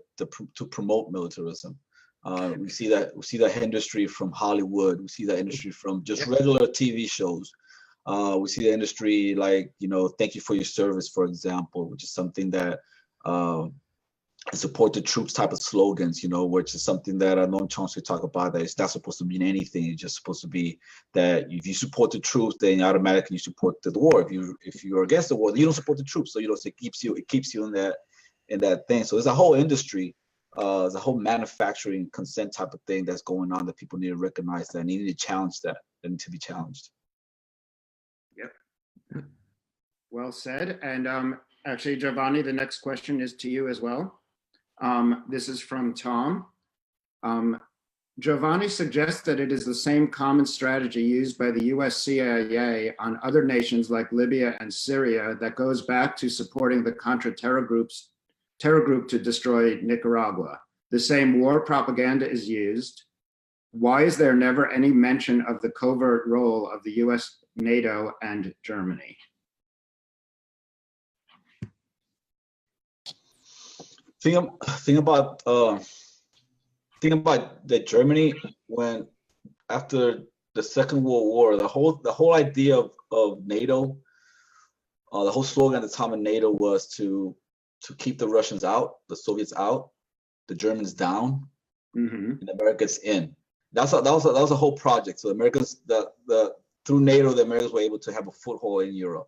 promote militarism. We see that industry from Hollywood. We see that industry from just regular TV shows. We see the industry like, thank you for your service, for example, which is something that support the troops type of slogans, which is something that Noam Chomsky talk about, that it's not supposed to mean anything. It's just supposed to be that if you support the troops, then automatically you support the war. If you're against the war, you don't support the troops. So it keeps you in that thing. So there's a whole industry, there's a whole manufacturing consent type of thing that's going on that people need to recognize that and need to challenge that. They need to be challenged. Yep. Well said. And actually, Giovanni, the next question is to you as well. This is from Tom. Jovanni suggests that it is the same common strategy used by the US CIA on other nations like Libya and Syria that goes back to supporting the Contra terror group to destroy Nicaragua. The same war propaganda is used. Why is there never any mention of the covert role of the US, NATO, and Germany? Think about that Germany, when after the Second World War, the whole idea of NATO, the whole slogan at the time of NATO was to keep the Russians out, the Soviets out, the Germans down, and the Americans in. That was a whole project. So the Americans, through NATO, the Americans were able to have a foothold in Europe.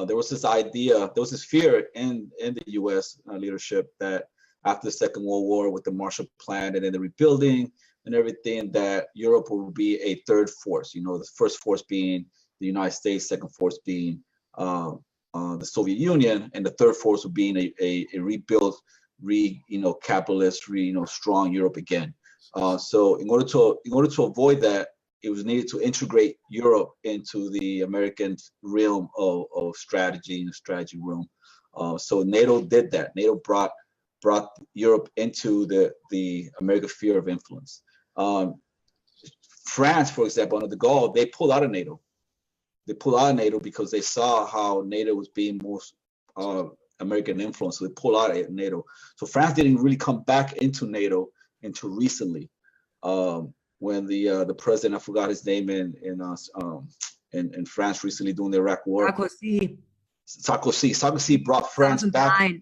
There was this idea, there was this fear in the U.S. Leadership that after the Second World War, with the Marshall Plan and then the rebuilding and everything, that Europe would be a third force. You know, the first force being the United States, second force being the Soviet Union, and the third force would being a rebuilt, capitalist, strong Europe again. So in order to avoid that, it was needed to integrate Europe into the American realm of strategy and the strategy realm. So NATO did that. NATO brought Europe into the American sphere of influence. France, for example, under de Gaulle, they pulled out of NATO. They pulled out of NATO because they saw how NATO was being most American influence. So they pulled out of NATO. So France didn't really come back into NATO until recently, when the president, I forgot his name, in France recently during the Iraq War. Sarkozy brought France back.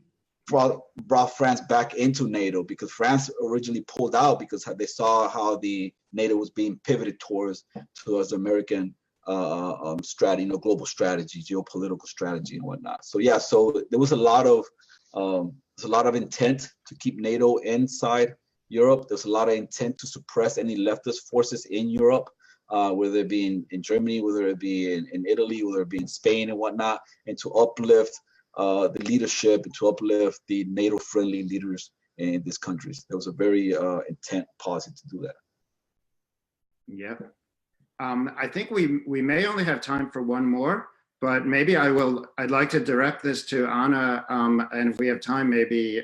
Brought France back into NATO, because France originally pulled out because they saw how the NATO was being pivoted towards American strategy, global strategy, geopolitical strategy, and whatnot. So yeah, so there was a lot of intent to keep NATO inside Europe. There's a lot of intent to suppress any leftist forces in Europe, whether it be in Germany, whether it be in Italy, whether it be in Spain and whatnot, and to uplift the leadership and to uplift the NATO-friendly leaders in these countries. There was a very intent policy to do that. Yep. I think we may only have time for one more, but maybe I'd like to direct this to Anna, and if we have time, maybe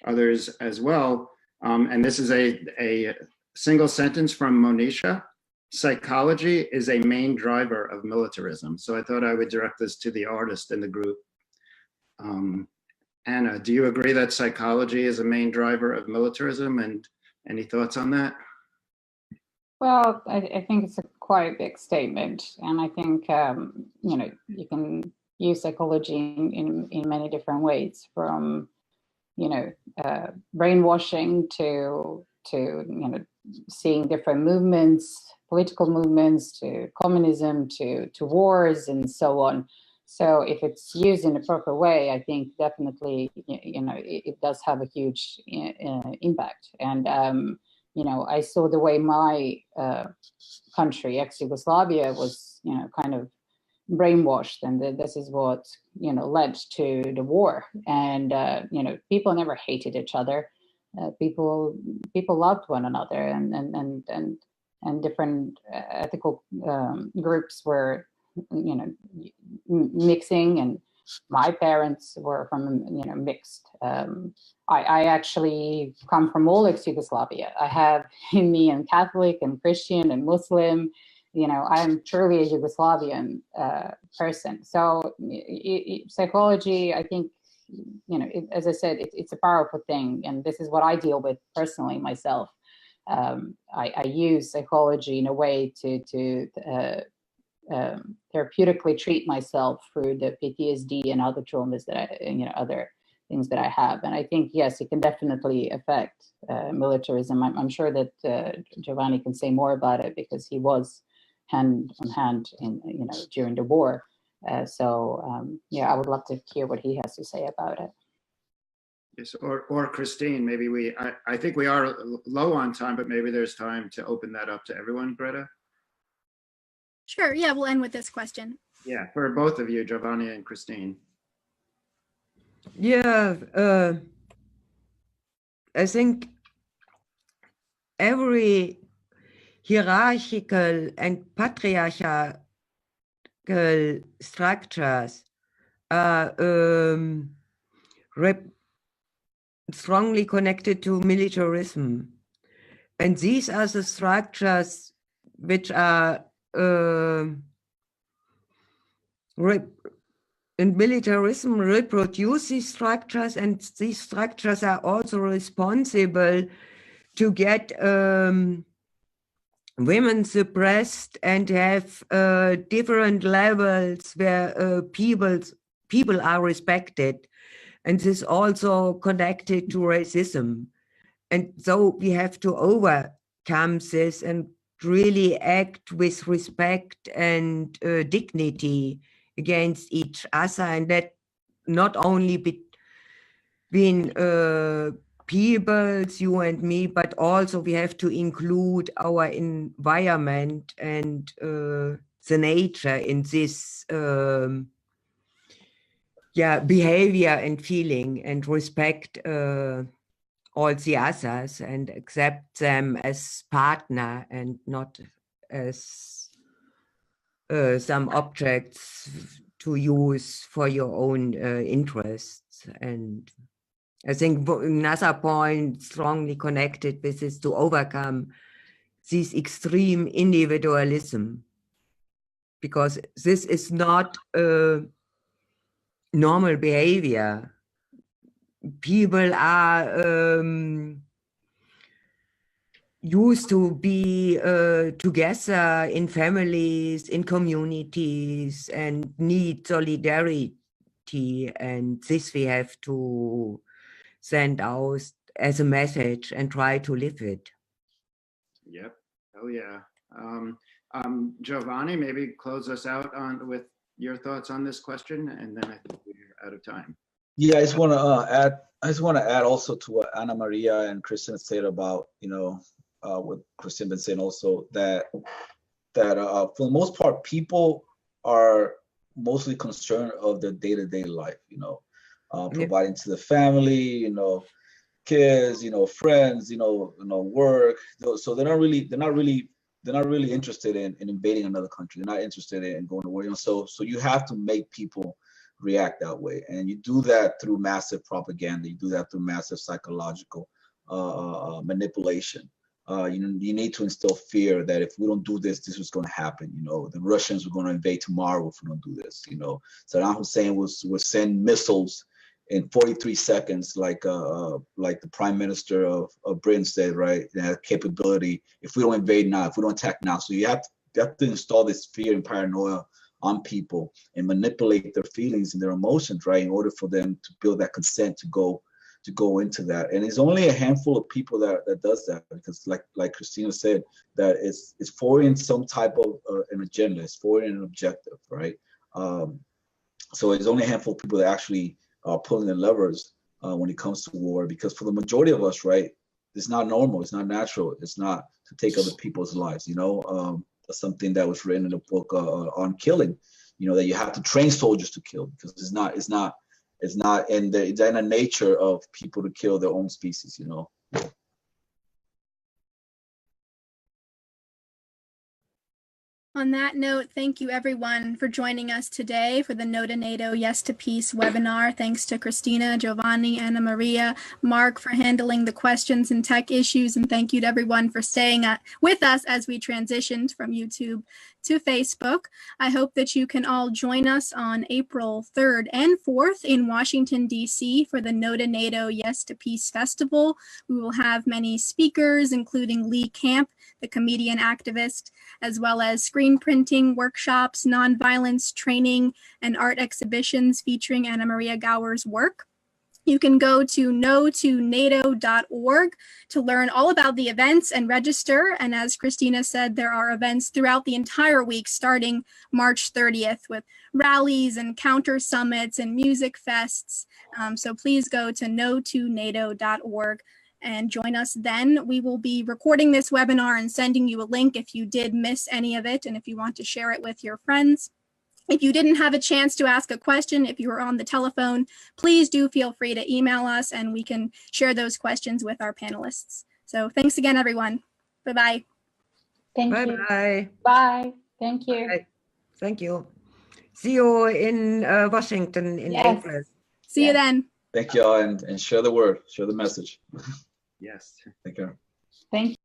others as well. And this is a single sentence from Monisha. Psychology is a main driver of militarism. So I thought I would direct this to the artist in the group. Anna, do you agree that psychology is a main driver of militarism, and any thoughts on that? Well, I think it's a quite big statement, and I think you can use psychology in many different ways, from brainwashing to seeing different movements, political movements, to communism, to wars, and so on. So if it's used in a proper way, I think definitely it does have a huge impact. And I saw the way my country, ex-Yugoslavia, was kind of brainwashed, and this is what led to the war. And people never hated each other. People loved one another, and different ethical groups were mixing, and my parents were from mixed. I actually come from all ex-Yugoslavia. I have in me a Catholic and Christian and Muslim. I am truly a Yugoslavian person. So psychology, I think, as I said, it's a powerful thing, and this is what I deal with personally myself. I use psychology in a way to therapeutically treat myself through the PTSD and other traumas that other things that I have. And I think, yes, it can definitely affect militarism. I'm sure that Jovanni can say more about it, because he was hand on hand in during the war. Yeah, I would love to hear what he has to say about it. Yes, or Kristine, maybe I think we are low on time, but maybe there's time to open that up to everyone. Greta? Sure, yeah, we'll end with this question. Yeah, for both of you, Giovanni and Kristine. Yeah, I think every hierarchical and patriarchal structures are strongly connected to militarism. And these are the structures which are and militarism reproduce these structures, and these structures are also responsible to get women suppressed and have different levels where people are respected. And this also connected to racism. And so we have to overcome this and really act with respect and dignity against each other, and that not only between peoples, you and me, but also we have to include our environment and the nature in this behavior and feeling, and respect all the others and accept them as partner and not as some objects to use for your own interests. And I think another point strongly connected with this to overcome this extreme individualism, because this is not normal behavior. People are used to be together in families, in communities, and need solidarity. And this we have to send out as a message and try to live it. Yep. Oh yeah. Jovanni, maybe close us out with your thoughts on this question, and then I think we're out of time. Yeah, I just want to add also to what Anna Maria and Kristine said about, what Kristine been saying also, that for the most part, people are mostly concerned of their day-to-day life, providing to the family, kids, friends, work. So they're not really interested in invading another country. They're not interested in going to war. So you have to make people react that way, and you do that through massive propaganda. You do that through massive psychological manipulation. You need to instill fear that if we don't do this, this was going to happen. The Russians were going to invade tomorrow if we don't do this. Saddam Hussein will send missiles in 43 seconds, like the Prime Minister of Britain said, right? They have capability if we don't invade now, if we don't attack now. So you have to install this fear and paranoia on people and manipulate their feelings and their emotions, right, in order for them to build that consent to go into that. And it's only a handful of people that does that, because like Kristine said, that it's forwarding some type of an agenda, it's forwarding an objective, right? So it's only a handful of people that actually are pulling the levers when it comes to war, because for the majority of us, right, it's not normal, it's not natural, it's not to take other people's lives, That's something that was written in a book on killing, that you have to train soldiers to kill, because it's not in the nature of people to kill their own species, On that note, thank you everyone for joining us today for the No to NATO, Yes to Peace webinar. Thanks to Kristine, Jovanni, Anna Maria, Mark for handling the questions and tech issues, and thank you to everyone for staying with us as we transitioned from YouTube to Facebook. I hope that you can all join us on April 3rd and 4th in Washington, D.C. for the No to NATO, Yes to Peace Festival. We will have many speakers, including Lee Camp, the comedian activist, as well as screen printing workshops, nonviolence training, and art exhibitions featuring Anna Maria Gower's work. You can go to NoToNato.org to learn all about the events and register. And as Kristine said, there are events throughout the entire week starting March 30th with rallies and counter summits and music fests. So please go to NoToNato.org and join us then. We will be recording this webinar and sending you a link if you did miss any of it and if you want to share it with your friends. If you didn't have a chance to ask a question, if you were on the telephone, please do feel free to email us and we can share those questions with our panelists. So thanks again, everyone. Bye-bye. Thank you. Bye-bye. Bye. Thank you. Bye. Thank you. See you in Washington in Yes. April. See you Yeah. then. Thank y'all and share the word, share the message. Yes. Take care. Thank you.